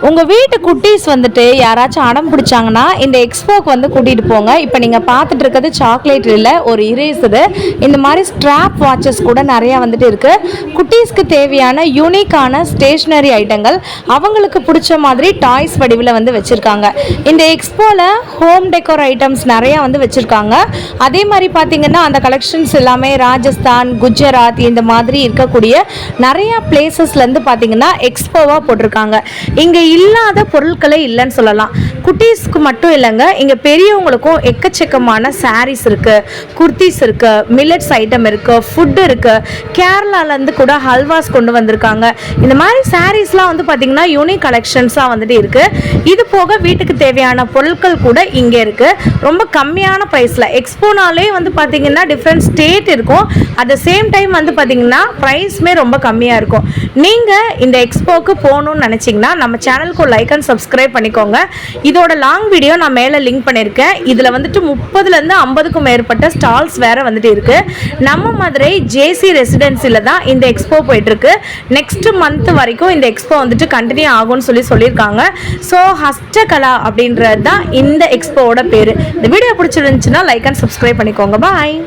உங்கள் வீட்டு குட்டீஸ் வந்துட்டு யாராச்சும் அடம் பிடிச்சாங்கன்னா இந்த எக்ஸ்போக்கு வந்து கூட்டிகிட்டு போங்க. இப்போ நீங்கள் பார்த்துட்டு இருக்கிறது சாக்லேட் இல்லை, ஒரு இரேசரு. இந்த மாதிரி ஸ்ட்ராப் வாட்சஸ் கூட நிறையா வந்துட்டு இருக்குது. குட்டீஸ்க்கு தேவையான யூனிக்கான ஸ்டேஷ்னரி ஐட்டங்கள் அவங்களுக்கு பிடிச்ச மாதிரி டாய்ஸ் வடிவில் வந்து வச்சுருக்காங்க. இந்த எக்ஸ்போவில் ஹோம் டெக்கோர் ஐட்டம்ஸ் நிறையா வந்து வச்சுருக்காங்க. அதே மாதிரி பார்த்திங்கன்னா அந்த கலெக்ஷன்ஸ் எல்லாமே ராஜஸ்தான், குஜராத் இந்த மாதிரி இருக்கக்கூடிய நிறையா பிளேசஸ்லேருந்து பார்த்திங்கன்னா எக்ஸ்போவாக போட்டிருக்காங்க. இங்கே இல்லாத பொருட்களே இல்லைன்னு சொல்லலாம். குட்டீஸ்க்கு மட்டும் இல்லைங்க, இங்கே பெரியவங்களுக்கும் எக்கச்சக்கமான சாரீஸ் இருக்குது, குர்த்திஸ் இருக்குது, மில்லட்ஸ் ஐட்டம் இருக்குது, ஃபுட்டு இருக்குது. கேரளாலேருந்து கூட ஹல்வாஸ் கொண்டு வந்திருக்காங்க. இந்த மாதிரி சாரீஸ்லாம் வந்து பார்த்திங்கன்னா யூனிக் கலெக்ஷன்ஸாக வந்துட்டு இருக்குது. இது போக வீட்டுக்கு தேவையான பொருட்கள் கூட இங்கே இருக்குது. ரொம்ப கம்மியான ப்ரைஸில். எக்ஸ்போனாலே வந்து பார்த்திங்கன்னா டிஃப்ரெண்ட் ஸ்டேட் இருக்கும். அட் த சேம் டைம் வந்து பார்த்திங்கன்னா ப்ரைஸுமே ரொம்ப கம்மியாக இருக்கும். நீங்கள் இந்த எக்ஸ்போக்கு போகணுன்னு நினச்சிங்கன்னா நம்ம சேனலுக்கு லைக் அண்ட் சப்ஸ்கிரைப் பண்ணிக்கோங்க. இதோட லாங் வீடியோ நான் மேலே லிங்க் பண்ணியிருக்கேன். இதில் வந்துட்டு 30லேருந்து 50க்கும் மேற்பட்ட ஸ்டால்ஸ் வேறு வந்துட்டு இருக்குது. நம்ம மதுரை ஜேசி ரெசிடென்சியில் தான் இந்த எக்ஸ்போ போயிட்டுருக்கு. நெக்ஸ்ட் மந்த் வரைக்கும் இந்த எக்ஸ்போ வந்துட்டு கண்டினியூ ஆகும்னு சொல்லியிருக்காங்க. ஸோ ஹஸ்டகலா அப்படின்றது தான் இந்த எக்ஸ்போவோட பேர். இந்த வீடியோ பிடிச்சிருந்துச்சுன்னா லைக் அண்ட் சப்ஸ்கிரைப் பண்ணிக்கோங்க. பாய்.